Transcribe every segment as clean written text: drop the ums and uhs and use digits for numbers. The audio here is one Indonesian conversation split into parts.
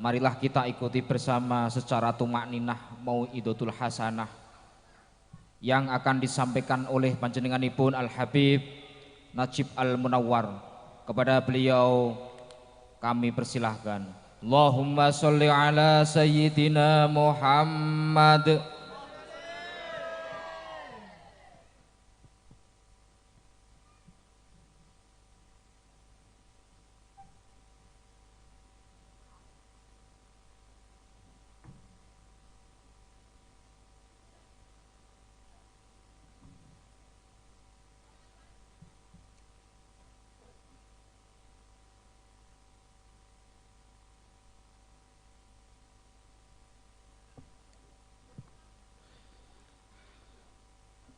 Marilah kita ikuti bersama secara tumakninah mau'idotul hasanah yang akan disampaikan oleh panjenenganipun Al-Habib Najib Al-Munawwar. Kepada beliau kami persilahkan. Allahumma sholli ala sayyidina Muhammad.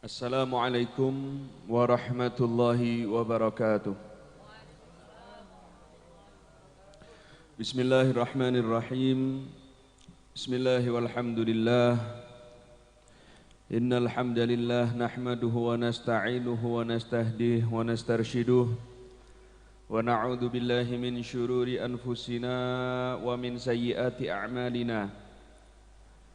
Assalamualaikum warahmatullahi wabarakatuh. Bismillahirrahmanirrahim. Bismillahi walhamdulillah. Innal hamdalillah nahmaduhu wa nasta'inuhu wa nastahdihi wa nastarshiduh wa na'udzu billahi min syururi anfusina wa min sayyiati a'malina.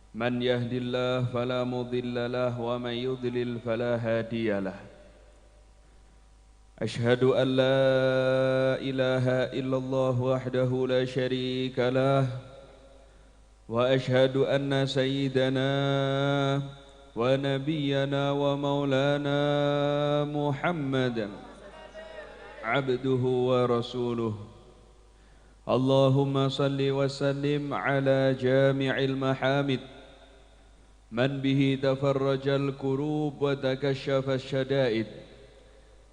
Man yahdillah fala mudilla lah wa man yudlil fala hadiya lah. Ashhadu an la ilaha illallah wahdahu la syarika lah wa ashhadu anna sayyidana wa nabiyyana wa maulana Muhammadan abduhu wa rasuluh. Allahumma salli wa sallim ala jami'il mahamid من به تفرج الكروب وتكشف الشدائد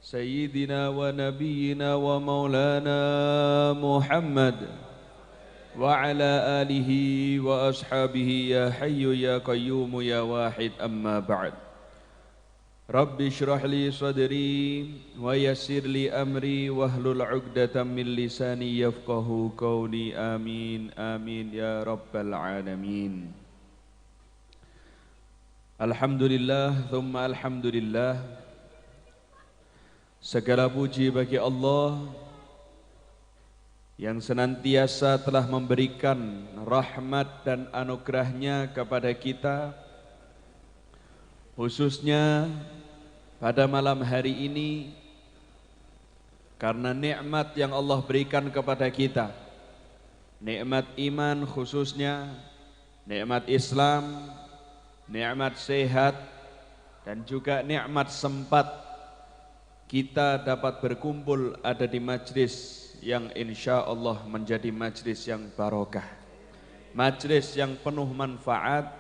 سيدنا ونبينا ومولانا محمد وعلى آله وأصحابه يا حي يا قيوم يا واحد أما بعد رب اشرح لي صدري ويسر لي أمري واحلل عقدة من لساني يفقه قولي آمين آمين يا رب العالمين. Alhamdulillah, thumma alhamdulillah. Segala puji bagi Allah yang senantiasa telah memberikan rahmat dan anugerahnya kepada kita, khususnya pada malam hari ini, karena nikmat yang Allah berikan kepada kita, nikmat iman khususnya, nikmat Islam, nikmat sehat, dan juga nikmat sempat kita dapat berkumpul ada di majlis yang insya Allah menjadi majlis yang barokah, majlis yang penuh manfaat,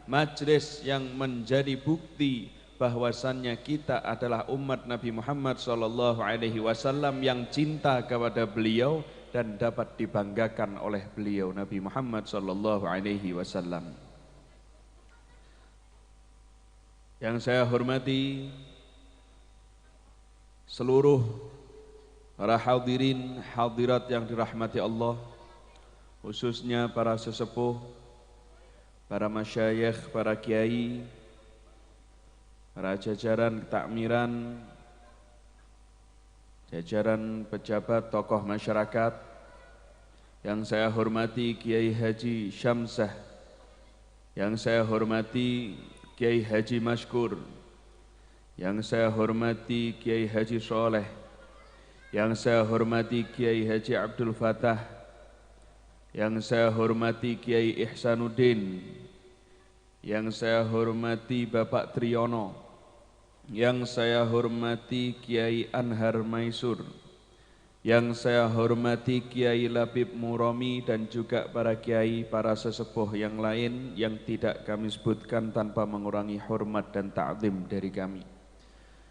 majlis yang menjadi bukti bahwasannya kita adalah umat Nabi Muhammad SAW yang cinta kepada beliau dan dapat dibanggakan oleh beliau Nabi Muhammad SAW. Yang saya hormati seluruh para hadirin hadirat yang dirahmati Allah, khususnya para sesepuh, para masyayikh, para kiai, para jajaran ketakmiran, jajaran pejabat tokoh masyarakat. Yang saya hormati Kiai Haji Syamsah, yang saya hormati Kiai Haji Mashkur, yang saya hormati Kiai Haji Soleh, yang saya hormati Kiai Haji Abdul Fatah, yang saya hormati Kiai Ihsanuddin, yang saya hormati Bapak Triyono, yang saya hormati Kiai Anhar Maisur, yang saya hormati Kiai Labib Murami, dan juga para kiai, para sesepuh yang lain yang tidak kami sebutkan tanpa mengurangi hormat dan ta'zim dari kami.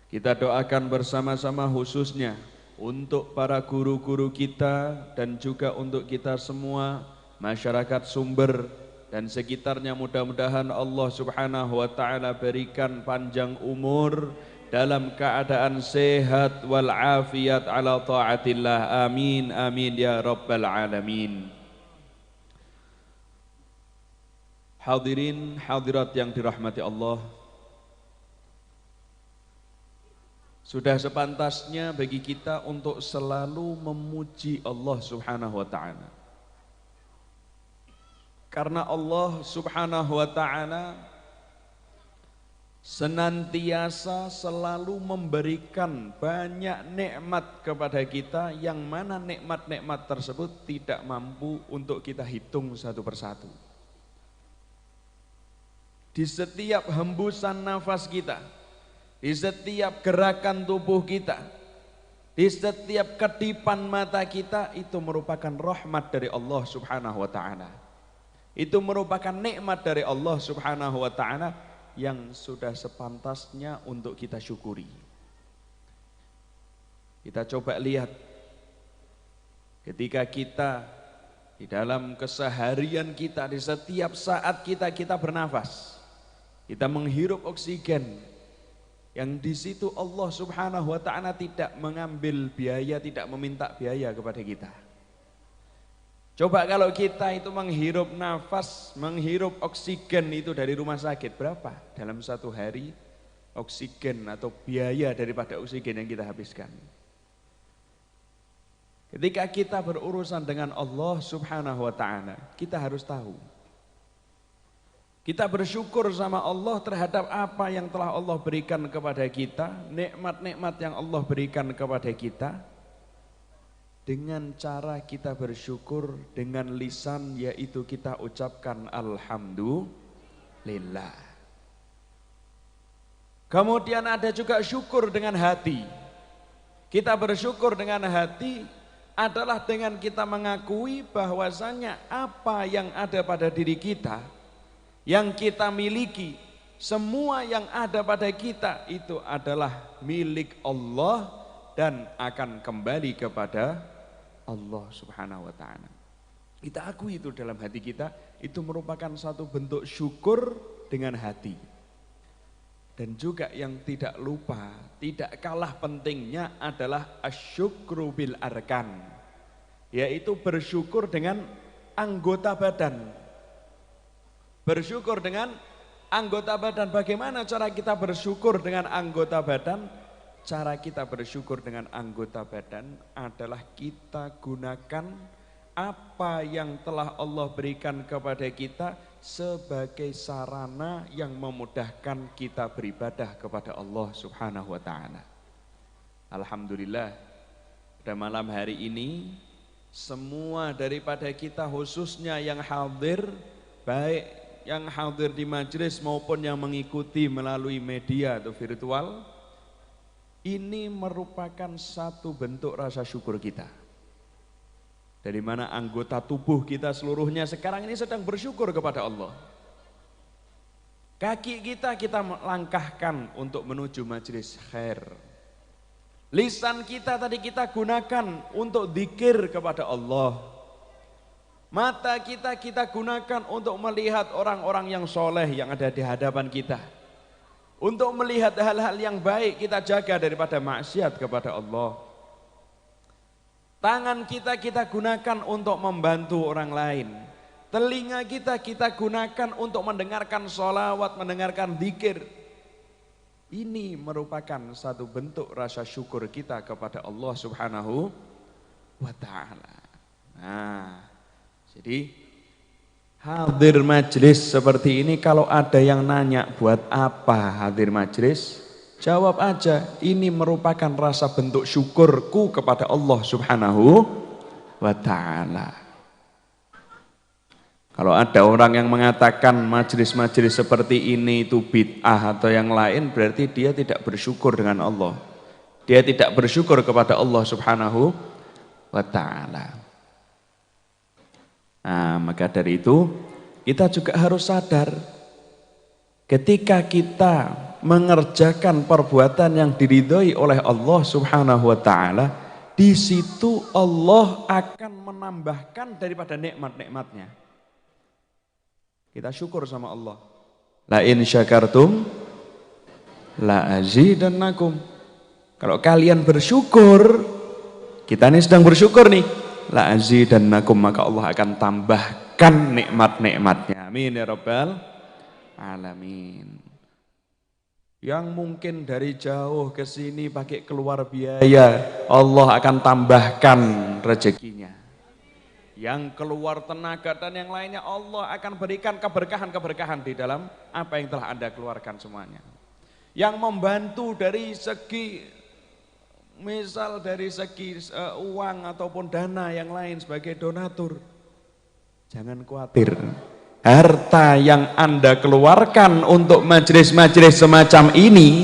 Kita doakan bersama-sama khususnya untuk para guru-guru kita dan juga untuk kita semua, masyarakat Sumber dan sekitarnya. Mudah-mudahan Allah Subhanahu wa taala berikan panjang umur dalam keadaan sehat wal afiat ala taatillah. Amin amin ya rabbal alamin. Hadirin hadirat yang dirahmati Allah, sudah sepantasnya bagi kita untuk selalu memuji Allah Subhanahu wa taala. Karena Allah Subhanahu wa ta'ala senantiasa selalu memberikan banyak nikmat kepada kita, yang mana nikmat-nikmat tersebut tidak mampu untuk kita hitung satu persatu. Di setiap hembusan nafas kita, di setiap gerakan tubuh kita, di setiap kedipan mata kita, itu merupakan rahmat dari Allah Subhanahu wa ta'ala. Itu merupakan nikmat dari Allah Subhanahu wa ta'ala yang sudah sepantasnya untuk kita syukuri. Kita coba lihat, ketika kita di dalam keseharian kita, di setiap saat kita bernafas, kita menghirup oksigen, yang di situ Allah Subhanahu wa ta'ala tidak mengambil biaya, tidak meminta biaya kepada kita. Coba kalau kita itu menghirup nafas, menghirup oksigen itu dari rumah sakit, berapa dalam satu hari oksigen atau biaya daripada oksigen yang kita habiskan? Ketika kita berurusan dengan Allah Subhanahu wa ta'ala, kita harus tahu, kita bersyukur sama Allah terhadap apa yang telah Allah berikan kepada kita, nikmat-nikmat yang Allah berikan kepada kita, dengan cara kita bersyukur dengan lisan, yaitu kita ucapkan alhamdulillah. Kemudian ada juga syukur dengan hati. Kita bersyukur dengan hati adalah dengan kita mengakui bahwasanya apa yang ada pada diri kita, yang kita miliki, semua yang ada pada kita itu adalah milik Allah dan akan kembali kepada Allah Subhanahu wa ta'ala. Kita akui itu dalam hati kita, itu merupakan satu bentuk syukur dengan hati. Dan juga yang tidak lupa, tidak kalah pentingnya adalah asyukru bil arkan, yaitu bersyukur dengan anggota badan. Bersyukur dengan anggota badan. Bagaimana cara kita bersyukur dengan anggota badan? Cara kita bersyukur dengan anggota badan adalah kita gunakan apa yang telah Allah berikan kepada kita sebagai sarana yang memudahkan kita beribadah kepada Allah Subhanahu wa ta'ala. Alhamdulillah, pada malam hari ini semua daripada kita, khususnya yang hadir, baik yang hadir di majelis maupun yang mengikuti melalui media atau virtual, ini merupakan satu bentuk rasa syukur kita. Dari mana anggota tubuh kita seluruhnya sekarang ini sedang bersyukur kepada Allah. Kaki kita langkahkan untuk menuju majelis khair. Lisan kita tadi kita gunakan untuk zikir kepada Allah. Mata kita gunakan untuk melihat orang-orang yang soleh yang ada di hadapan kita. Untuk melihat hal-hal yang baik, kita jaga daripada maksiat kepada Allah. Tangan kita gunakan untuk membantu orang lain. Telinga kita gunakan untuk mendengarkan sholawat, mendengarkan zikir. Ini merupakan satu bentuk rasa syukur kita kepada Allah Subhanahu wa ta'ala. Nah, jadi hadir majelis seperti ini, kalau ada yang nanya buat apa hadir majelis, jawab aja, ini merupakan rasa bentuk syukurku kepada Allah Subhanahu wa ta'ala. Kalau ada orang yang mengatakan majelis-majelis seperti ini itu bid'ah atau yang lain, berarti dia tidak bersyukur dengan Allah. Dia tidak bersyukur kepada Allah Subhanahu wa ta'ala. Nah, maka dari itu kita juga harus sadar, ketika kita mengerjakan perbuatan yang diridhoi oleh Allah Subhanahu wa ta'ala, di situ Allah akan menambahkan daripada nikmat-nikmatnya. Kita syukur sama Allah. La in syakartum la azidannakum. Kalau kalian bersyukur, kita ini sedang bersyukur nih, la azidannakum, maka Allah akan tambahkan nikmat-nikmatnya. Amin ya rabbal alamin. Yang mungkin dari jauh ke sini pakai keluar biaya, Allah akan tambahkan rezekinya. yang keluar tenaga dan yang lainnya, Allah akan berikan keberkahan-keberkahan di dalam apa yang telah Anda keluarkan semuanya. Yang membantu dari segi, misal dari segi uang ataupun dana yang lain sebagai donatur, jangan khawatir. Harta yang Anda keluarkan untuk majelis-majelis semacam ini,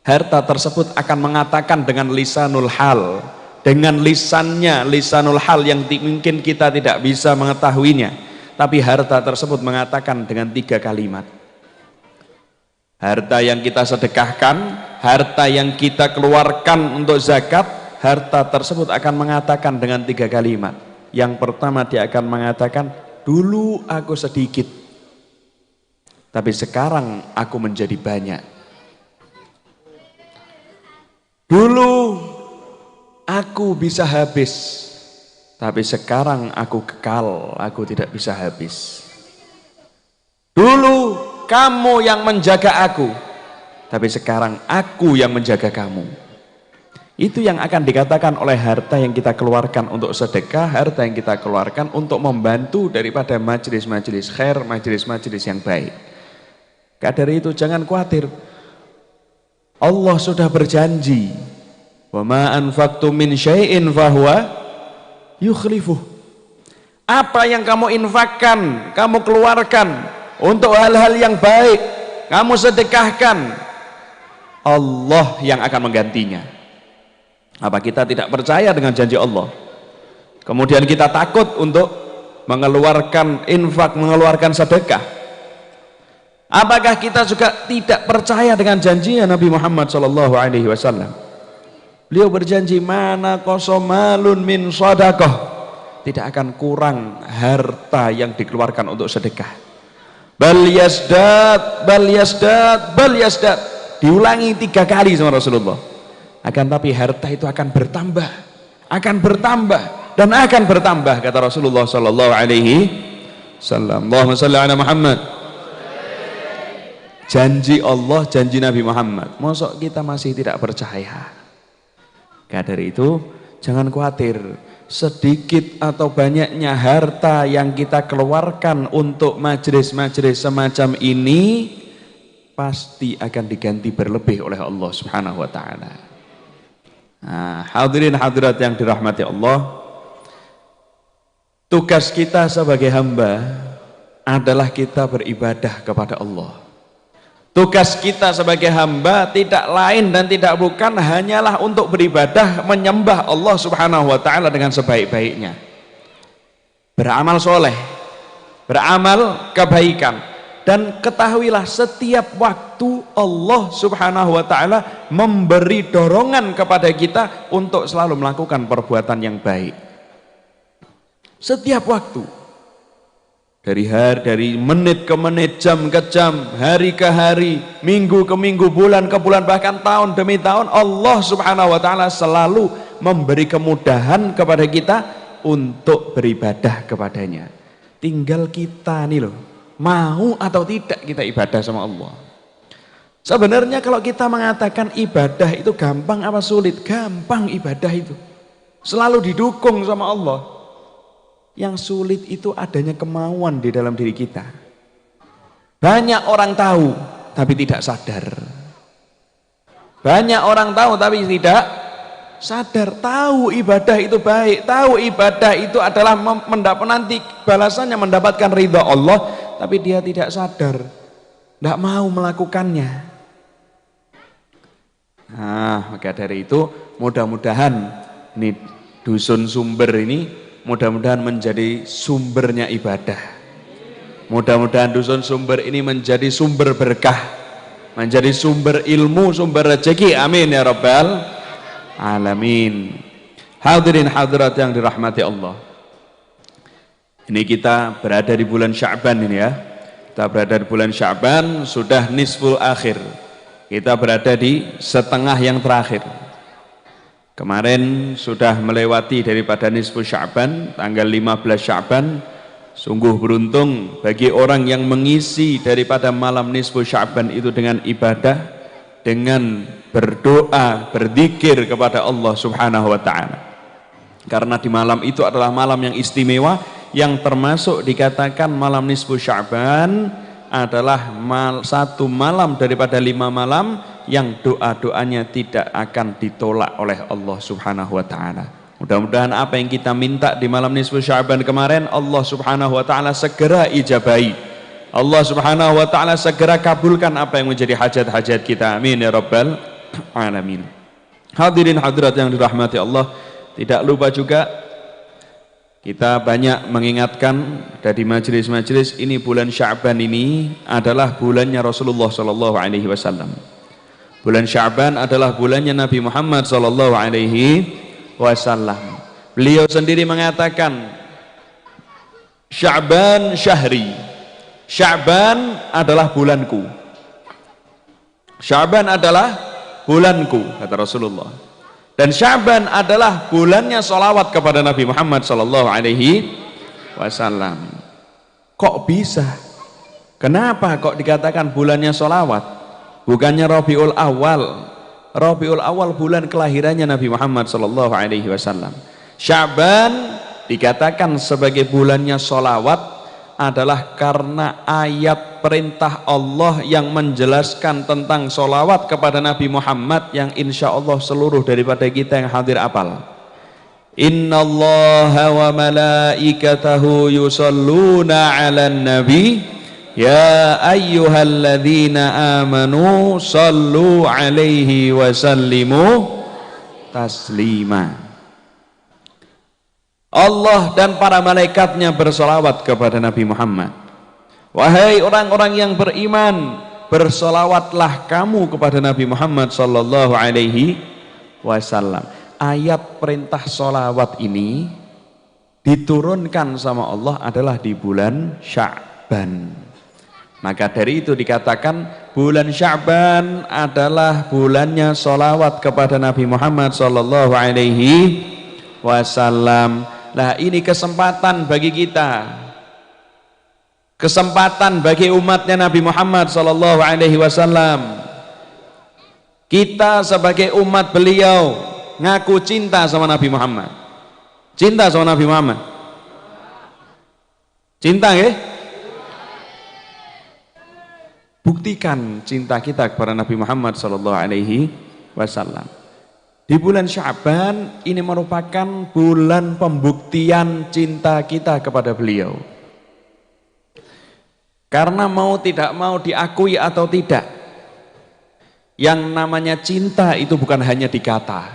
harta tersebut akan mengatakan dengan lisanul hal, dengan lisanul hal yang mungkin kita tidak bisa mengetahuinya, tapi harta tersebut mengatakan dengan 3 kalimat. Harta yang kita sedekahkan, harta yang kita keluarkan untuk zakat, harta tersebut akan mengatakan dengan 3 kalimat. Yang pertama dia akan mengatakan, dulu aku sedikit, tapi sekarang aku menjadi banyak. Dulu aku bisa habis, tapi sekarang aku kekal, aku tidak bisa habis. Dulu kamu yang menjaga aku, tapi sekarang aku yang menjaga kamu. Itu yang akan dikatakan oleh harta yang kita keluarkan untuk sedekah, harta yang kita keluarkan untuk membantu daripada majelis-majelis khair, majelis-majelis yang baik. Karena dari itu jangan khawatir. Allah sudah berjanji, wa ma anfaqtum min syai'in fahuwa yukhlifuh. Apa yang kamu infakkan, kamu keluarkan untuk hal-hal yang baik, kamu sedekahkan, Allah yang akan menggantinya. Apa kita tidak percaya dengan janji Allah? Kemudian kita takut untuk mengeluarkan infak, mengeluarkan sedekah. Apakah kita juga tidak percaya dengan janjinya Nabi Muhammad SAW? Beliau berjanji, mana kosomalun min shadaqah, tidak akan kurang harta yang dikeluarkan untuk sedekah. Bal yasdad, bal yasdad, bal yasdad, diulangi 3 kali sama Rasulullah. Akan tapi harta itu akan bertambah dan akan bertambah, kata Rasulullah SAW. Allahumma salli ala Muhammad. Janji Allah, janji Nabi Muhammad, mosok kita masih tidak percaya? Karena dari itu jangan khawatir, sedikit atau banyaknya harta yang kita keluarkan untuk majelis-majelis semacam ini pasti akan diganti berlebih oleh Allah Subhanahu wa taala. Nah, hadirin hadirat yang dirahmati Allah, tugas kita sebagai hamba adalah kita beribadah kepada Allah. Tugas kita sebagai hamba tidak lain dan tidak bukan hanyalah untuk beribadah, menyembah Allah Subhanahu wa taala dengan sebaik-baiknya. Beramal soleh, beramal kebaikan, dan ketahuilah setiap waktu Allah Subhanahu wa taala memberi dorongan kepada kita untuk selalu melakukan perbuatan yang baik. Setiap waktu. Dari menit ke menit, jam ke jam, hari ke hari, minggu ke minggu, bulan ke bulan, bahkan tahun demi tahun, Allah Subhanahu wa taala selalu memberi kemudahan kepada kita untuk beribadah kepadanya. Tinggal kita nih loh, mau atau tidak kita ibadah sama Allah. Sebenarnya kalau kita mengatakan ibadah itu gampang apa sulit? Gampang ibadah itu. Selalu didukung sama Allah. Yang sulit itu adanya kemauan di dalam diri kita. Banyak orang tahu tapi tidak sadar. Banyak orang tahu tapi tidak sadar. Tahu ibadah itu baik, tahu ibadah itu adalah nanti balasannya mendapatkan ridha Allah, tapi dia tidak sadar, tidak mau melakukannya. Nah, maka dari itu mudah-mudahan nih dusun sumber ini mudah-mudahan menjadi sumbernya ibadah. Mudah-mudahan dusun sumber ini menjadi sumber berkah, menjadi sumber ilmu, sumber rezeki. Amin ya rabbal alamin. Hadirin hadirat yang dirahmati Allah, ini kita berada di bulan Sya'ban ini ya. Kita berada di bulan Sya'ban, sudah nisful akhir. Kita berada di setengah yang terakhir. Kemarin sudah melewati daripada nisfu Sya'ban, tanggal 15 Sya'ban. Sungguh beruntung bagi orang yang mengisi daripada malam nisfu Sya'ban itu dengan ibadah, dengan berdoa, berzikir kepada Allah Subhanahu wa taala. Karena di malam itu adalah malam yang istimewa, yang termasuk dikatakan malam nisfu Sya'ban adalah satu malam daripada 5 malam yang doa-doanya tidak akan ditolak oleh Allah Subhanahu wa taala. Mudah-mudahan apa yang kita minta di malam nisfu Sya'ban kemarin Allah Subhanahu wa taala segera ijabahi. Allah Subhanahu wa taala segera kabulkan apa yang menjadi hajat-hajat kita. Amin ya rabbal alamin. Hadirin hadirat yang dirahmati Allah, tidak lupa juga kita banyak mengingatkan dari majelis-majelis ini, bulan Sya'ban ini adalah bulannya Rasulullah sallallahu alaihi wasallam. Bulan Sya'ban adalah bulannya Nabi Muhammad sallallahu alaihi wasallam. Beliau sendiri mengatakan, Sya'ban syahri. Sya'ban adalah bulanku. Sya'ban adalah bulanku, kata Rasulullah. Dan Sya'ban adalah bulannya sholawat kepada Nabi Muhammad sallallahu alaihi wasallam. Kok bisa? Kenapa kok dikatakan bulannya sholawat? Bukannya Rabiul Awal? Rabiul Awal bulan kelahirannya Nabi Muhammad sallallahu alaihi wasallam. Sya'ban dikatakan sebagai bulannya sholawat adalah karena ayat perintah Allah yang menjelaskan tentang sholawat kepada Nabi Muhammad yang insya Allah seluruh daripada kita yang hadir apal. Innallaha wa malaikatahu yusalluna ala nabi ya ayyuhalladzina amanu sallu alaihi wa sallimu taslima. Allah dan para malaikatnya bersolawat kepada Nabi Muhammad. Wahai orang-orang yang beriman, bersolawatlah kamu kepada Nabi Muhammad sallallahu alaihi wasallam. Ayat perintah solawat ini diturunkan sama Allah adalah di bulan Sya'ban. Maka dari itu dikatakan bulan Sya'ban adalah bulannya solawat kepada Nabi Muhammad sallallahu alaihi wasallam. Nah, ini kesempatan bagi kita, kesempatan bagi umatnya Nabi Muhammad sallallahu alaihi wasallam. Kita sebagai umat beliau ngaku cinta sama Nabi Muhammad. Cinta sama Nabi Muhammad. Cinta nggih? Buktikan cinta kita kepada Nabi Muhammad sallallahu alaihi wasallam. Di bulan Sya'ban ini merupakan bulan pembuktian cinta kita kepada beliau. Karena mau tidak mau diakui atau tidak, yang namanya cinta itu bukan hanya di kata,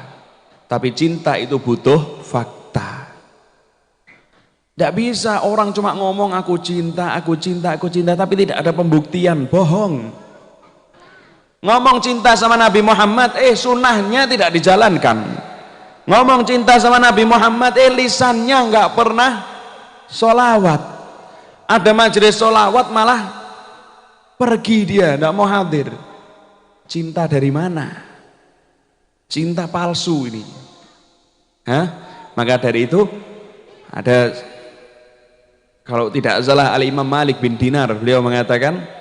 tapi cinta itu butuh fakta. Tidak bisa orang cuma ngomong aku cinta, aku cinta, aku cinta, tapi tidak ada pembuktian, bohong. Ngomong cinta sama Nabi Muhammad, sunnahnya tidak dijalankan. Ngomong cinta sama Nabi Muhammad, lisannya nggak pernah sholawat. Ada majelis sholawat malah pergi dia, nggak mau hadir. Cinta dari mana? Cinta palsu ini. Maka dari itu ada, kalau tidak salah Al-Imam Malik bin Dinar, beliau mengatakan,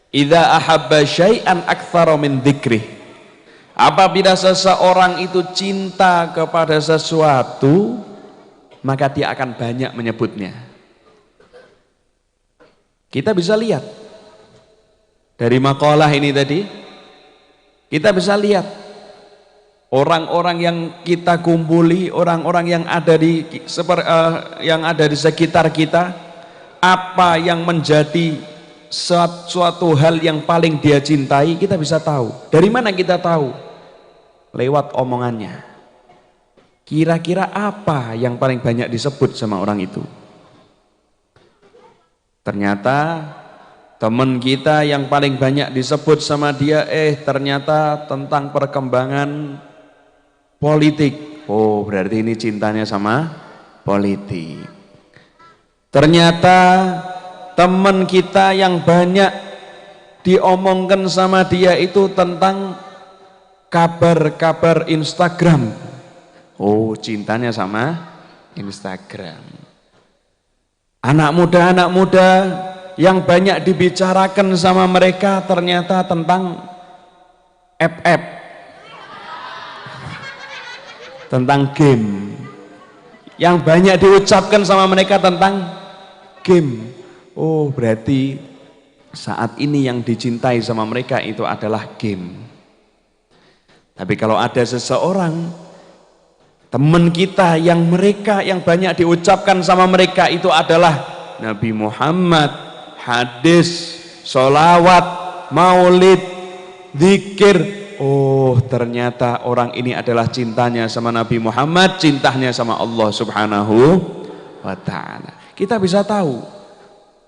idza ahabba syai'an aktsara min dzikrih. Apabila seseorang itu cinta kepada sesuatu, maka dia akan banyak menyebutnya. Kita bisa lihat dari makalah ini tadi, kita bisa lihat orang-orang yang kita kumpuli, orang-orang yang ada di sekitar kita, apa yang menjadi suatu hal yang paling dia cintai, kita bisa tahu. Dari mana kita tahu? Lewat omongannya. Kira-kira apa yang paling banyak disebut sama orang itu? Ternyata teman kita yang paling banyak disebut sama dia, ternyata tentang perkembangan politik. Oh, berarti ini cintanya sama politik. Ternyata teman kita yang banyak diomongkan sama dia itu tentang kabar-kabar Instagram. Oh, cintanya sama Instagram. Anak muda yang banyak dibicarakan sama mereka ternyata tentang FF, tentang game. yang banyak diucapkan sama mereka tentang game. Oh, berarti saat ini yang dicintai sama mereka itu adalah game. Tapi kalau ada seseorang teman kita yang banyak diucapkan sama mereka itu adalah Nabi Muhammad, hadis, sholawat, maulid, zikir. Oh, ternyata orang ini adalah cintanya sama Nabi Muhammad, cintanya sama Allah Subhanahu wa ta'ala. Kita bisa tahu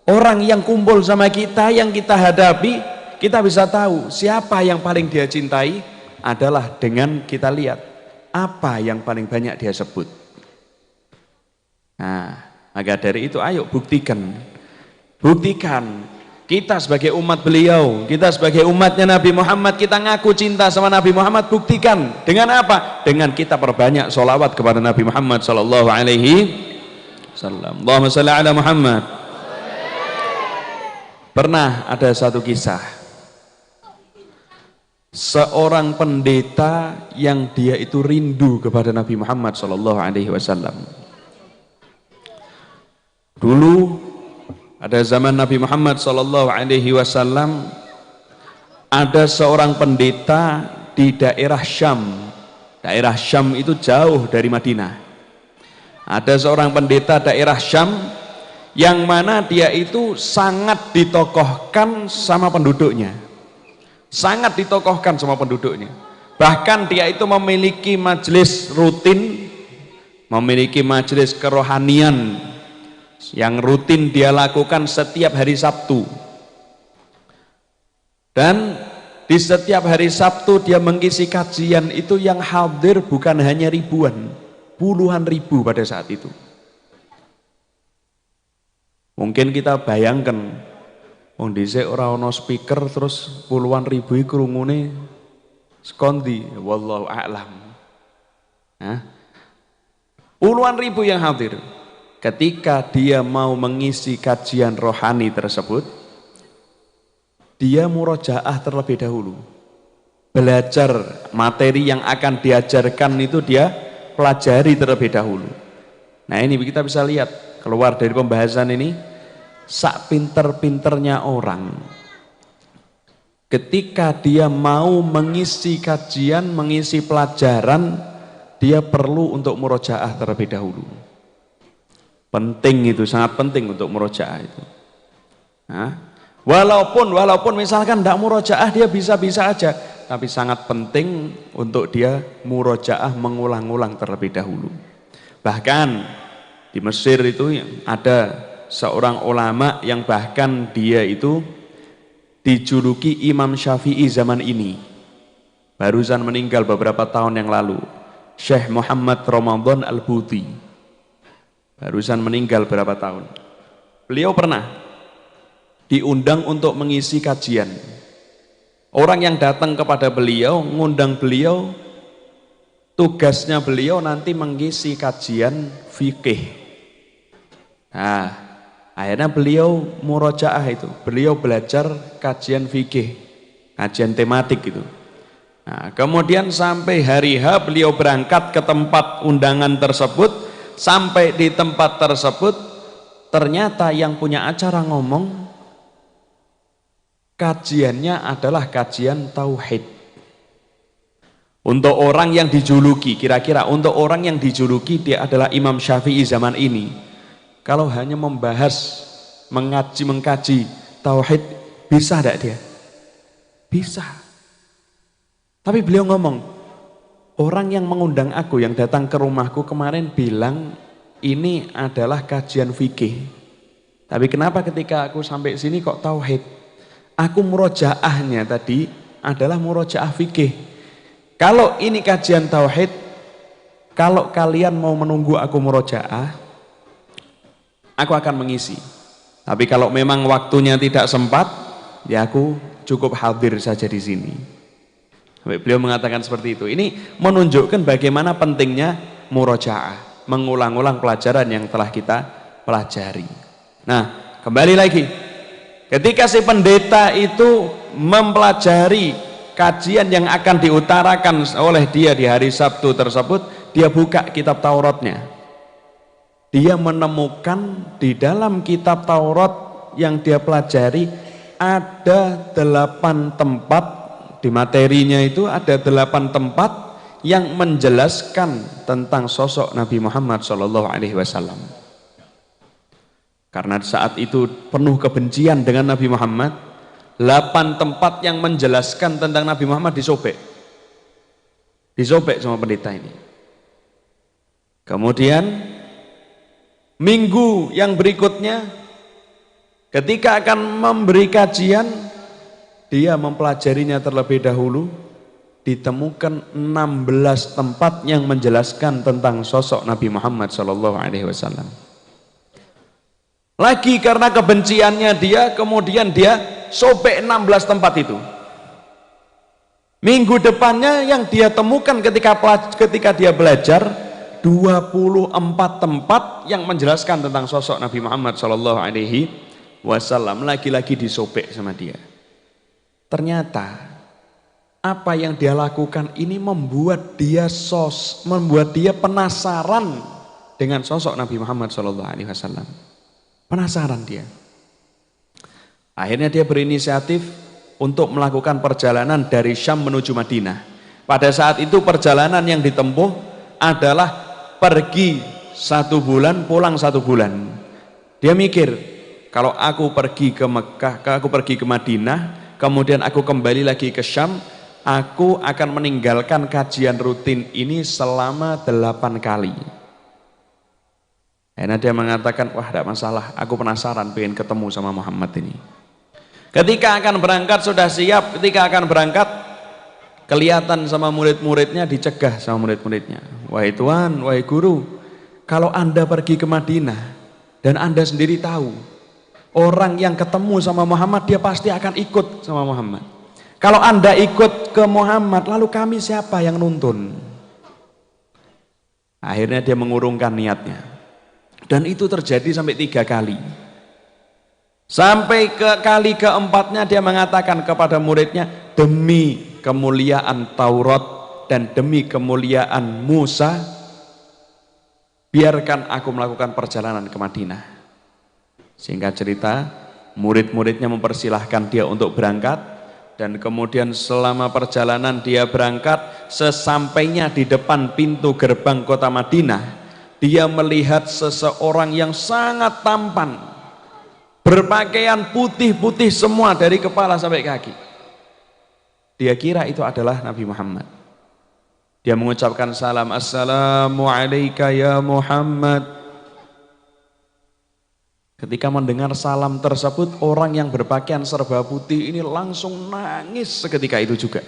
orang yang kumpul sama kita, yang kita hadapi, kita bisa tahu siapa yang paling dia cintai adalah dengan kita lihat apa yang paling banyak dia sebut. Nah, maka dari itu ayo buktikan. Kita sebagai umat beliau, kita sebagai umatnya Nabi Muhammad, kita ngaku cinta sama Nabi Muhammad, buktikan. Dengan apa? Dengan kita perbanyak sholawat kepada Nabi Muhammad sallallahu alaihi wasallam. Allahumma shalli ala Muhammad. Pernah ada satu kisah, seorang pendeta yang dia itu rindu kepada Nabi Muhammad sallallahu alaihi wasallam. Dulu pada zaman Nabi Muhammad sallallahu alaihi wasallam ada seorang pendeta di daerah Syam. Daerah Syam itu jauh dari Madinah. Ada seorang pendeta daerah Syam yang mana dia itu sangat ditokohkan sama penduduknya. Sangat ditokohkan sama penduduknya. Bahkan dia itu memiliki majelis rutin, memiliki majelis kerohanian yang rutin dia lakukan setiap hari Sabtu. Dan di setiap hari Sabtu dia mengisi kajian itu yang hadir bukan hanya ribuan, puluhan ribu pada saat itu. Mungkin kita bayangkan, wong dhisik ora ana speaker terus puluhan ribu iki krungune sekondi, wallahu a'lam. Puluhan ribu yang hadir. Ketika dia mau mengisi kajian rohani tersebut, dia murojaah terlebih dahulu. Belajar materi yang akan diajarkan itu dia pelajari terlebih dahulu. Nah, ini kita bisa lihat keluar dari pembahasan ini, sak pinter-pinternya orang, ketika dia mau mengisi kajian, mengisi pelajaran, dia perlu untuk murojaah terlebih dahulu. Penting itu, sangat penting untuk murojaah itu. Walaupun misalkan tidak murojaah dia bisa-bisa aja, tapi sangat penting untuk dia murojaah mengulang-ulang terlebih dahulu. Bahkan di Mesir itu ada seorang ulama yang bahkan dia itu dijuluki Imam Syafi'i zaman ini. Barusan meninggal beberapa tahun yang lalu, Syekh Muhammad Ramadan Al-Buti. Barusan meninggal berapa tahun. Beliau pernah diundang untuk mengisi kajian. Orang yang datang kepada beliau, ngundang beliau, tugasnya beliau nanti mengisi kajian fikih. Nah, akhirnya beliau murojaah itu. Beliau belajar kajian fikih, kajian tematik itu. Nah, kemudian sampai hari H beliau berangkat ke tempat undangan tersebut. Sampai di tempat tersebut, ternyata yang punya acara ngomong, kajiannya adalah kajian tauhid. Untuk orang yang dijuluki, kira-kira untuk orang yang dijuluki dia adalah Imam Syafi'i zaman ini, kalau hanya membahas, mengkaji tauhid, bisa tidak dia? Bisa. Tapi beliau ngomong, orang yang mengundang aku, yang datang ke rumahku kemarin bilang ini adalah kajian fikih. Tapi kenapa ketika aku sampai sini kok tauhid? Aku murojaahnya tadi adalah murojaah fikih. Kalau ini kajian tauhid, kalau kalian mau menunggu aku murojaah, aku akan mengisi. Tapi kalau memang waktunya tidak sempat, ya aku cukup hadir saja di sini. Beliau mengatakan seperti itu. Ini menunjukkan bagaimana pentingnya murojaah, mengulang-ulang pelajaran yang telah kita pelajari. Nah, kembali lagi, ketika si pendeta itu mempelajari kajian yang akan diutarakan oleh dia di hari Sabtu tersebut, dia buka kitab Tauratnya. dia menemukan di dalam kitab Taurat yang dia pelajari ada 8 tempat, di materinya itu ada 8 tempat yang menjelaskan tentang sosok Nabi Muhammad SAW. Karena saat itu penuh kebencian dengan Nabi Muhammad, 8 tempat yang menjelaskan tentang Nabi Muhammad disobek sama pendeta ini. Kemudian minggu yang berikutnya ketika akan memberi kajian, dia mempelajarinya terlebih dahulu, ditemukan 16 tempat yang menjelaskan tentang sosok Nabi Muhammad SAW. Lagi karena kebenciannya dia, kemudian dia sobek 16 tempat itu. Minggu depannya yang dia temukan ketika dia belajar 24 tempat yang menjelaskan tentang sosok Nabi Muhammad SAW, lagi-lagi disobek sama dia. Ternyata apa yang dia lakukan ini membuat dia penasaran dengan sosok Nabi Muhammad SAW. Penasaran dia. Akhirnya dia berinisiatif untuk melakukan perjalanan dari Syam menuju Madinah. Pada saat itu perjalanan yang ditempuh adalah pergi 1 bulan, pulang 1 bulan. Dia mikir, kalau aku pergi ke Mekah, aku pergi ke Madinah, kemudian aku kembali lagi ke Syam, aku akan meninggalkan kajian rutin ini selama 8 kali. Akhirnya dia mengatakan, wah tidak masalah, aku penasaran pengen ketemu sama Muhammad ini. Ketika akan berangkat sudah siap, ketika akan berangkat kelihatan sama murid-muridnya, dicegah sama murid-muridnya. Wahai Tuhan, wahai guru, kalau Anda pergi ke Madinah dan Anda sendiri tahu orang yang ketemu sama Muhammad dia pasti akan ikut sama Muhammad. Kalau Anda ikut ke Muhammad, lalu kami siapa yang nuntun? Akhirnya dia mengurungkan niatnya. Dan itu terjadi sampai 3 kali. Sampai ke kali keempatnya dia mengatakan kepada muridnya, demi kemuliaan Taurat dan demi kemuliaan Musa, biarkan aku melakukan perjalanan ke Madinah. Singkat cerita, murid-muridnya mempersilahkan dia untuk berangkat, dan kemudian selama perjalanan dia berangkat, sesampainya di depan pintu gerbang kota Madinah, dia melihat seseorang yang sangat tampan, berpakaian putih-putih semua dari kepala sampai kaki. Dia kira itu adalah Nabi Muhammad. Dia mengucapkan salam, assalamu alayka ya Muhammad. Ketika mendengar salam tersebut, orang yang berpakaian serba putih ini langsung nangis seketika itu juga.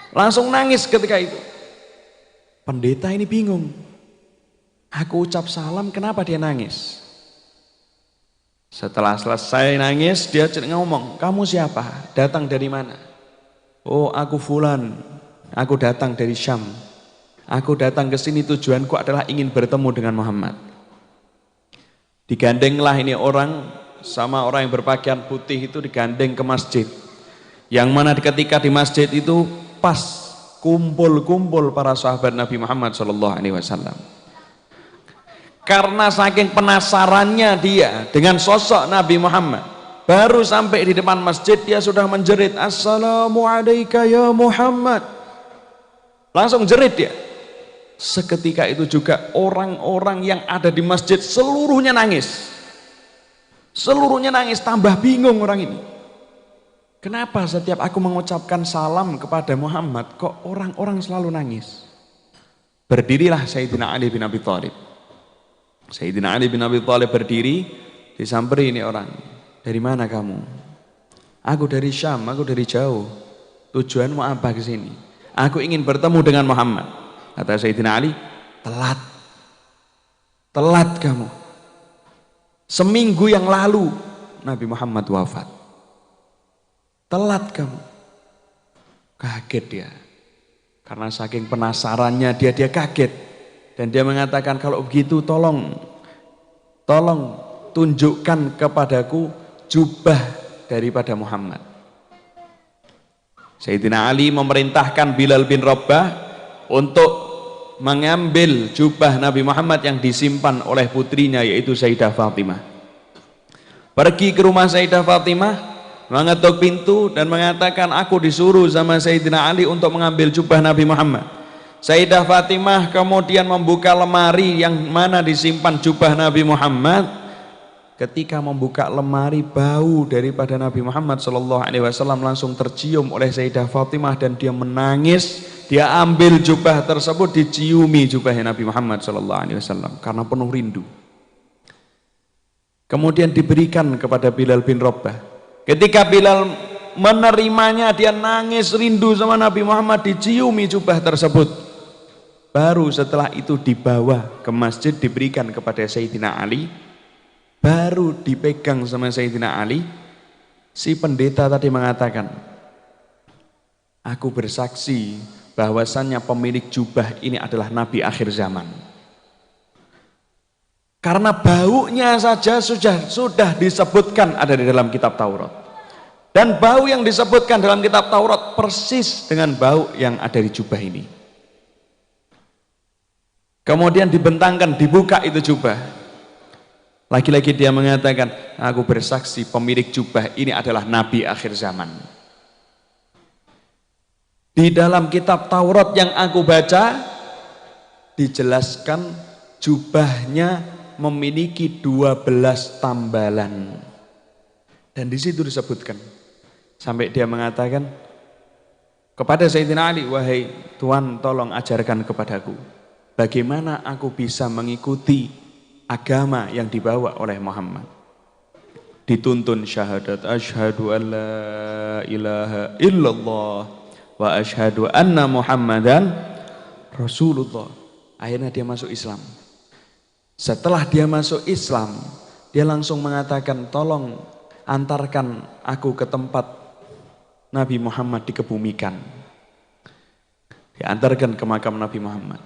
Langsung nangis ketika itu. Pendeta ini bingung. Aku ucap salam, kenapa dia nangis? Setelah selesai nangis, dia ngomong, kamu siapa? Datang dari mana? Oh, aku fulan. Aku datang dari Syam. Aku datang ke sini tujuanku adalah ingin bertemu dengan Muhammad. Digandenglah ini orang sama orang yang berpakaian putih itu, digandeng ke masjid. Yang mana ketika di masjid itu pas kumpul-kumpul para sahabat Nabi Muhammad SAW. Karena saking penasarannya dia dengan sosok Nabi Muhammad, baru sampai di depan masjid dia sudah menjerit, assalamu alayka ya Muhammad. Langsung jerit dia. Seketika itu juga orang-orang yang ada di masjid seluruhnya nangis. Seluruhnya nangis, tambah bingung orang ini. Kenapa setiap aku mengucapkan salam kepada Muhammad kok orang-orang selalu nangis? Berdirilah Sayyidina Ali bin Abi Thalib. Sayyidina Ali bin Abi Thalib berdiri, disamperi ini orang. Dari mana kamu? Aku dari Syam, aku dari jauh. Tujuanmu apa ke sini? Aku ingin bertemu dengan Muhammad. Kata Sayyidina Ali, telat. Telat kamu. Seminggu yang lalu Nabi Muhammad wafat. Telat kamu. Kaget dia. Karena saking penasarannya dia kaget. Dan dia mengatakan, kalau begitu tolong tunjukkan kepadaku jubah daripada Muhammad. Sayyidina Ali memerintahkan Bilal bin Rabah untuk mengambil jubah Nabi Muhammad yang disimpan oleh putrinya yaitu Sayyidah Fatimah. Pergi ke rumah Sayyidah Fatimah, mengetuk pintu dan mengatakan, aku disuruh sama Sayyidina Ali untuk mengambil jubah Nabi Muhammad. Sayyidah Fatimah kemudian membuka lemari yang mana disimpan jubah Nabi Muhammad. Ketika membuka lemari, bau daripada Nabi Muhammad SAW langsung tercium oleh Sayyidah Fatimah dan dia menangis. Dia ambil jubah tersebut, diciumi jubahnya Nabi Muhammad SAW karena penuh rindu. Kemudian diberikan kepada Bilal bin Rabah. Ketika Bilal menerimanya, dia nangis rindu sama Nabi Muhammad, diciumi jubah tersebut. Baru setelah itu dibawa ke masjid, diberikan kepada Sayyidina Ali. Baru dipegang sama Sayyidina Ali. Si pendeta tadi mengatakan, aku bersaksi bahwasannya pemilik jubah ini adalah Nabi akhir zaman. Karena baunya saja sudah disebutkan ada di dalam kitab Taurat. Dan bau yang disebutkan dalam kitab Taurat persis dengan bau yang ada di jubah ini. Kemudian dibentangkan, dibuka itu jubah. Lagi-lagi dia mengatakan, aku bersaksi pemilik jubah ini adalah Nabi akhir zaman. Di dalam kitab Taurat yang aku baca, dijelaskan jubahnya memiliki 12 tambalan. Dan di situ disebutkan, sampai dia mengatakan kepada Sayyidina Ali, wahai Tuhan, tolong ajarkan kepadaku bagaimana aku bisa mengikuti agama yang dibawa oleh Muhammad. Dituntun syahadat asyhadu an la ilaha illallah wa asyhadu anna Muhammadan Rasulullah. Akhirnya dia masuk Islam. Setelah dia masuk Islam, dia langsung mengatakan, tolong antarkan aku ke tempat Nabi Muhammad dikebumikan. Diantarkan ke makam Nabi Muhammad.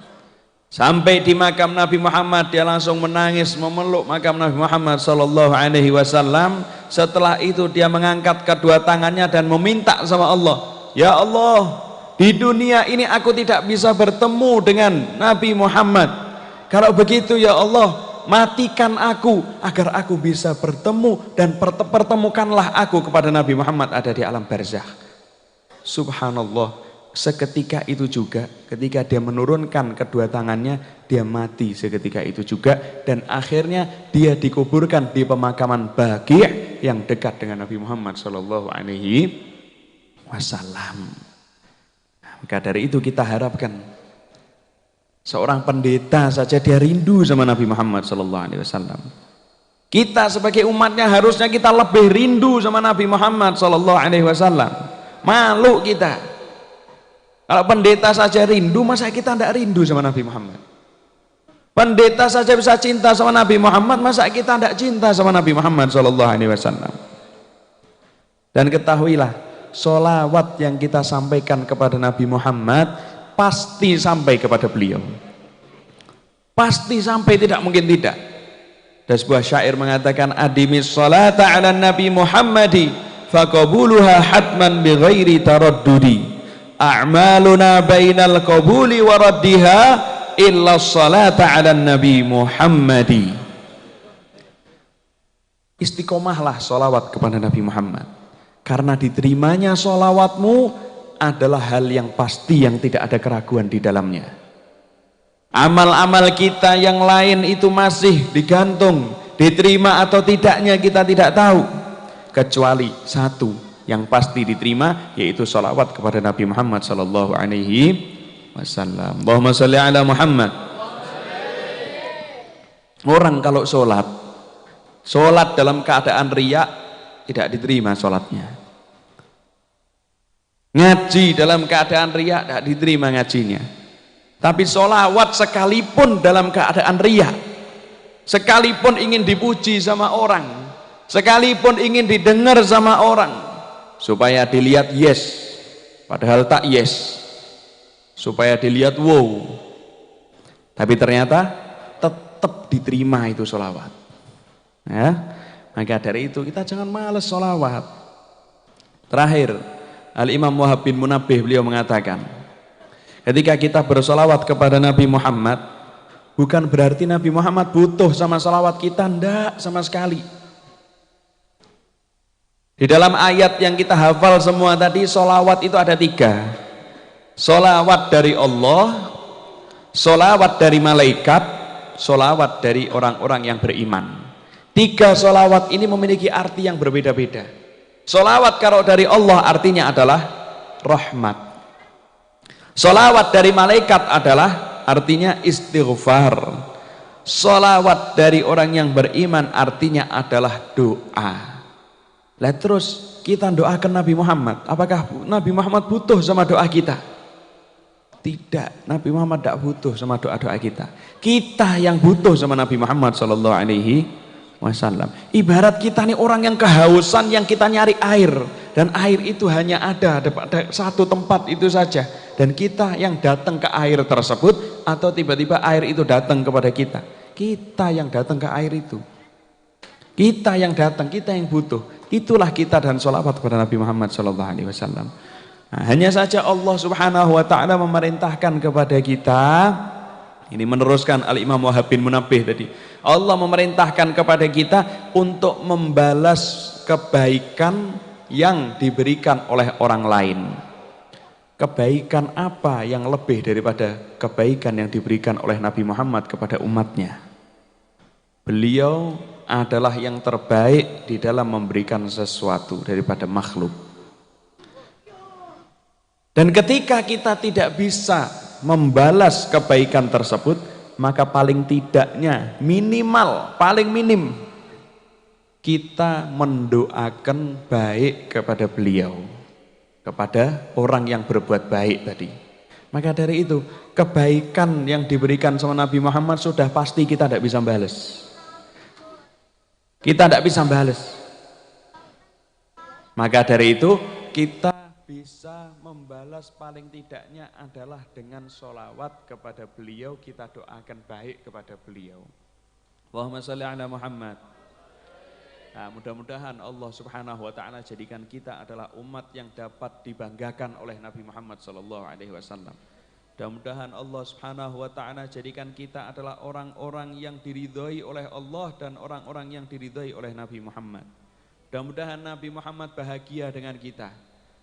Sampai di makam Nabi Muhammad, dia langsung menangis memeluk makam Nabi Muhammad SAW. Setelah itu dia mengangkat kedua tangannya dan meminta sama Allah, ya Allah, di dunia ini aku tidak bisa bertemu dengan Nabi Muhammad. Kalau begitu ya Allah, matikan aku agar aku bisa bertemu dan pertemukanlah aku kepada Nabi Muhammad ada di alam barzakh. Subhanallah. Seketika itu juga, ketika dia menurunkan kedua tangannya, dia mati seketika itu juga, dan akhirnya dia dikuburkan di pemakaman Baqi' yang dekat dengan Nabi Muhammad SAW. Maka dari itu kita harapkan seorang pendeta saja dia rindu sama Nabi Muhammad SAW. Kita sebagai umatnya harusnya kita lebih rindu sama Nabi Muhammad SAW. Malu kita. Kalau pendeta saja rindu, masa kita tidak rindu sama Nabi Muhammad? Pendeta saja bisa cinta sama Nabi Muhammad, masa kita tidak cinta sama Nabi Muhammad SAW? Dan ketahuilah, sholawat yang kita sampaikan kepada Nabi Muhammad pasti sampai kepada beliau. Pasti sampai, tidak mungkin tidak. Dan sebuah syair mengatakan, adimis sholata ala Nabi Muhammadi faqabuluha hatman bighairi taraddudi. A'maluna bainal qabuli wa raddiha illa salata ala Nabi Muhammadi. Istiqomahlah sholawat kepada Nabi Muhammad, karena diterimanya sholawatmu adalah hal yang pasti, yang tidak ada keraguan di dalamnya. Amal-amal kita yang lain itu masih digantung, diterima atau tidaknya kita tidak tahu, kecuali satu yang pasti diterima, yaitu salawat kepada Nabi Muhammad SAW. Allahumma salli ala Muhammad. Orang kalau sholat dalam keadaan riya, tidak diterima sholatnya. Ngaji dalam keadaan riya, tidak diterima ngajinya. Tapi sholawat sekalipun dalam keadaan riya, sekalipun ingin dipuji sama orang, sekalipun ingin didengar sama orang, supaya dilihat yes padahal tak yes, supaya dilihat wow, tapi ternyata tetap diterima itu sholawat ya. Maka dari itu kita jangan malas sholawat. Terakhir, Al-Imam Wahab bin Munabbih beliau mengatakan, Ketika kita bersolawat kepada Nabi Muhammad, bukan berarti Nabi Muhammad butuh sama solawat kita, ndak sama sekali. Di dalam ayat yang kita hafal semua tadi, solawat itu ada 3. Solawat dari Allah, solawat dari malaikat, solawat dari orang-orang yang beriman. 3 solawat ini memiliki arti yang berbeda-beda. Solawat kalau dari Allah artinya adalah rahmat. Solawat dari malaikat adalah artinya istighfar. Solawat dari orang yang beriman artinya adalah doa. Lah terus kita doakan Nabi Muhammad, apakah Nabi Muhammad butuh sama doa kita? Tidak, Nabi Muhammad tidak butuh sama doa-doa kita. Kita yang butuh sama Nabi Muhammad sallallahu alaihi wasallam. Ibarat kita nih orang yang kehausan, yang kita nyari air, dan air itu hanya ada pada satu tempat itu saja, dan kita yang datang ke air tersebut, atau tiba-tiba air itu datang kepada kita. Kita yang datang ke air itu, kita yang datang, kita yang butuh. Itulah kita dan sholawat kepada Nabi Muhammad SAW. Nah, hanya saja Allah Subhanahu Wa Taala memerintahkan kepada kita, ini meneruskan Al-Imam Wahab bin Munabbih tadi, Allah memerintahkan kepada kita untuk membalas kebaikan yang diberikan oleh orang lain. Kebaikan apa yang lebih daripada kebaikan yang diberikan oleh Nabi Muhammad kepada umatnya? Beliau adalah yang terbaik di dalam memberikan sesuatu daripada makhluk. Dan ketika kita tidak bisa membalas kebaikan tersebut, maka paling tidaknya minimal, paling minim, kita mendoakan baik kepada beliau, kepada orang yang berbuat baik tadi. Maka dari itu, kebaikan yang diberikan sama Nabi Muhammad sudah pasti kita tidak bisa balas. Kita tidak bisa balas. Maka dari itu kita bisa membalas paling tidaknya adalah dengan sholawat kepada beliau, kita doakan baik kepada beliau. Allahumma sholli ala Muhammad. Nah, mudah-mudahan Allah Subhanahu Wa Taala jadikan kita adalah umat yang dapat dibanggakan oleh Nabi Muhammad Sallallahu Alaihi Wasallam. Mudah-mudahan Allah Subhanahu Wa Taala jadikan kita adalah orang-orang yang diridhoi oleh Allah dan orang-orang yang diridhoi oleh Nabi Muhammad. Mudah-mudahan Nabi Muhammad bahagia dengan kita.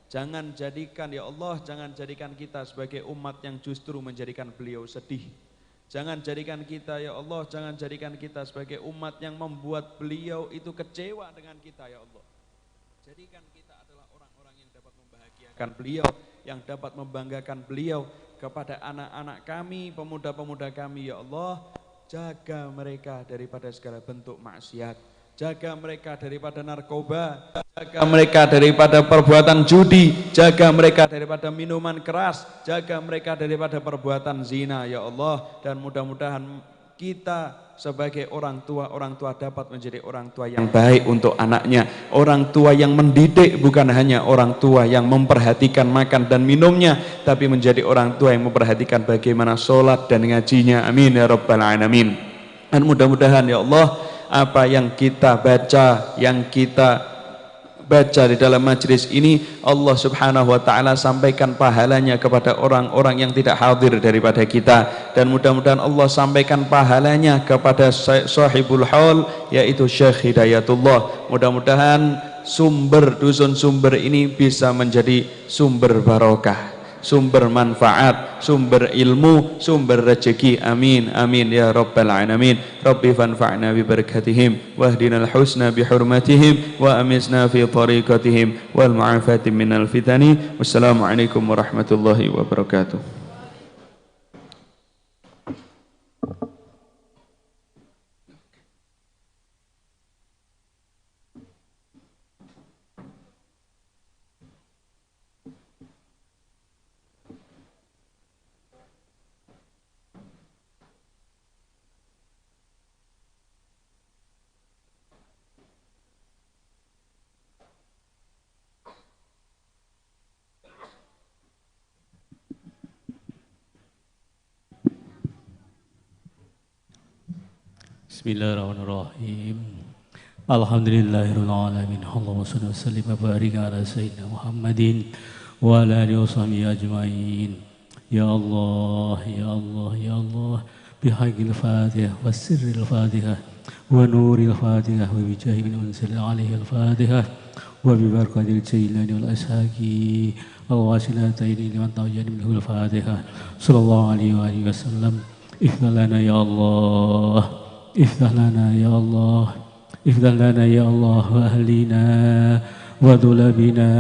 Jangan jadikan, ya Allah, jangan jadikan kita sebagai umat yang justru menjadikan beliau sedih. Jangan jadikan kita, ya Allah, jangan jadikan kita sebagai umat yang membuat beliau itu kecewa dengan kita, ya Allah. Jadikan kita adalah orang-orang yang dapat membahagiakan beliau, yang dapat membanggakan beliau kepada anak-anak kami, pemuda-pemuda kami, ya Allah. Jaga mereka daripada segala bentuk maksiat, jaga mereka daripada narkoba, jaga mereka daripada perbuatan judi, jaga mereka daripada minuman keras, jaga mereka daripada perbuatan zina, ya Allah. Dan mudah-mudahan kita sebagai orang tua dapat menjadi orang tua yang baik untuk anaknya, orang tua yang mendidik, bukan hanya orang tua yang memperhatikan makan dan minumnya, tapi menjadi orang tua yang memperhatikan bagaimana sholat dan ngajinya. Amin ya rabbal alamin. Dan mudah-mudahan, ya Allah, apa yang kita baca, di dalam majlis ini, Allah Subhanahu Wa Taala sampaikan pahalanya kepada orang-orang yang tidak hadir daripada kita, dan mudah-mudahan Allah sampaikan pahalanya kepada sahibul haul, yaitu Syekh Hidayatullah. Mudah-mudahan sumber dusun sumber ini bisa menjadi sumber barokah, sumber manfaat, sumber ilmu, sumber rezeki. Amin amin ya rabbal alamin. Rabbi fanfa'na bi barakatihim wahdinal husna bi hurmatihim wa amisna fi tariqatihim wal mu'afati minal fitani. Wassalamualaikum warahmatullahi wabarakatuh. Bismillahirrahmanirrahim. Alhamdulillahirabbil alamin. Allahumma shalli wa sallim wa barik ala sayyidina Muhammadin wa ala alihi wa sahbihi ajmain. يا الله يا الله يا الله بحق الفاتحة والسر الفاتحة ونور الفاتحة وبجاه من أنزل عليه الفاتحة وببركة الجيلان والأساكي الواصلتين لمن توجد منه الفاتحة صلى الله عليه وآله وسلم افتح لنا يا الله افتح لنا يا الله افتح لنا يا الله وأهلنا وذلبنا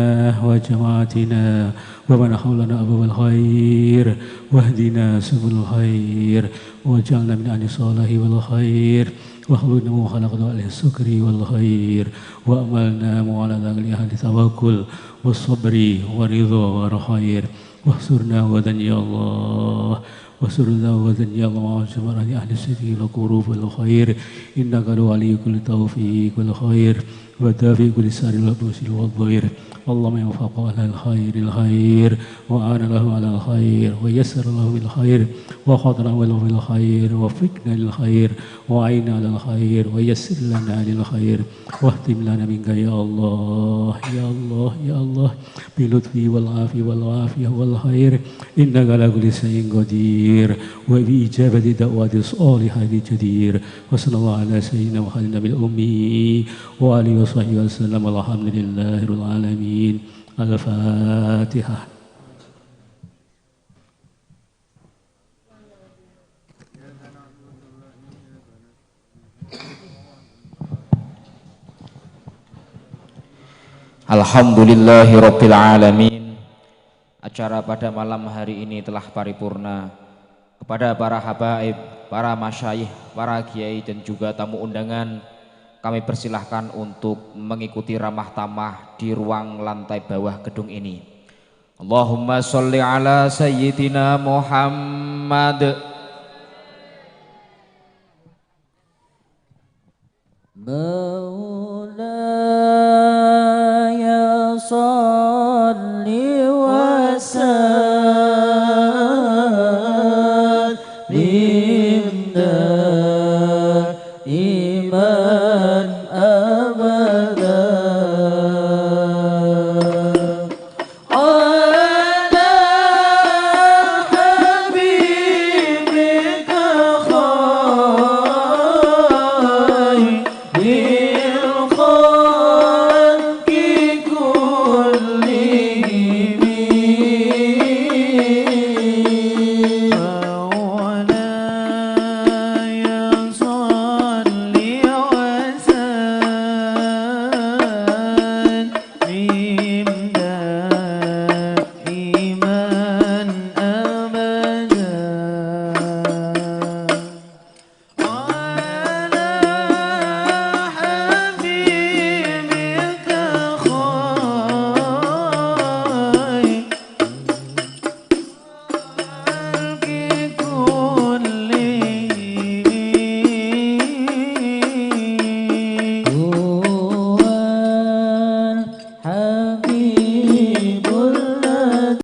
وجماعتنا ومن حولنا أبواب الخير واهدنا سبل الخير واجعلنا من أهل الصلاح والخير واخلقنا وخلقنا أهل السكر والخير وأملنا على ذلك أهل التوكل والصبر والرضا والخير واحصرنا غدا يا الله واحصرنا غدا يا الله وجمعنا أهل الصدق والقرب والخير إنك لولي كل توفيق والخير ودافع كل سار والبوسل والضير اللهم يوفق أهل الخير وأعان له على الخير ويسر له بالخير وخاطره له بالخير وفقنا للخير وعينا على الخير ويسر لنا للخير واختم لنا منك يا الله يا الله يا الله بلطفي والعافية والخير إنك على كل شيء قدير وبإجابة دعوات الصالحة جدير وصلى الله على سيدنا محمد النبي الأمي وآله وصحبه وسلم والحمد لله رب العالمين. الفاتحة. Alhamdulillahirabbil alamin. Acara pada malam hari ini telah paripurna. Kepada para habaib, para masyayikh, para kiai dan juga tamu undangan, kami persilahkan untuk mengikuti ramah tamah di ruang lantai bawah gedung ini. Allahumma sholli ala sayyidina Muhammad.